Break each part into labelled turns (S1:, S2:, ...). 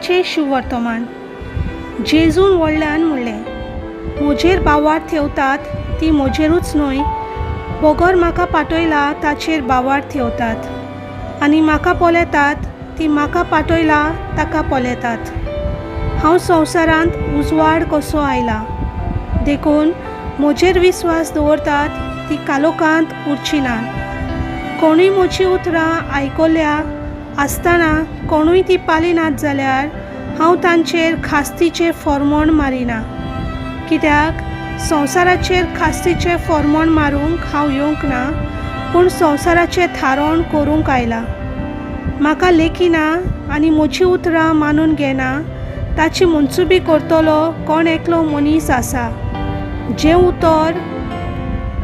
S1: देवाचें शुभवर्तमान. जेजून व्हडल्यान म्हणलें, म्हजेर बावार्थ ठेवतात ती म्हजेरूच न्हय, बोगोर म्हाका पाठयला ताचेर बावार्थ ठेवतात, आनी म्हाका पोलेतात ती म्हाका पाठयला ताका पोलेतात. हांव संवसारांत उजवाड कसो आयला, देखून म्हजेर विस्वास दवरतात ती कालोखांत उरची नात. कोणूय म्हजीं उतरां आयकल्या आसतना कोणूय ती पालिनात जाल्यार हांव तांचेर खास्तीचें फर्मोण मारिना, कित्याक संवसाराचेर खास्तीचें फर्मोण मारूंक हांव येवंक ना, पूण संवसाराचें थारोवण करूंक आयला. म्हाका लेखिना आनी म्हजीं उतरां मानून घेना ताची मनसुबी करतलो कोण एकलो मनीस आसा. जें उतर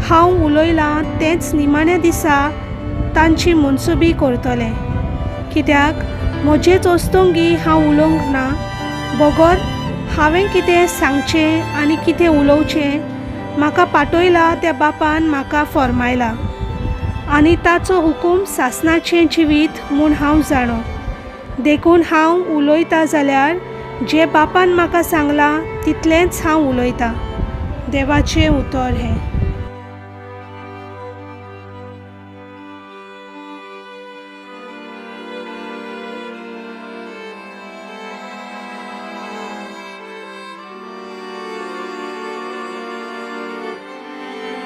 S1: हांव उलयलां तेंच निमाण्या दिसा तांची मनसुबी करतलें, कित्याक म्हजेच वस्तुंगी हांव उलोवंक ना, बोगोर हांवें कितें सांगचें आनी कितें उलोवचें म्हाका पाठयला त्या बापान म्हाका फर्मायला, आनी ताचो हुकूम सासणाचें जिवीत म्हूण हांव जाणो. देखून हांव उलयतां जाल्यार जें बापान म्हाका सांगलां तितलेंच हांव उलयतां. देवाचें उतर हें.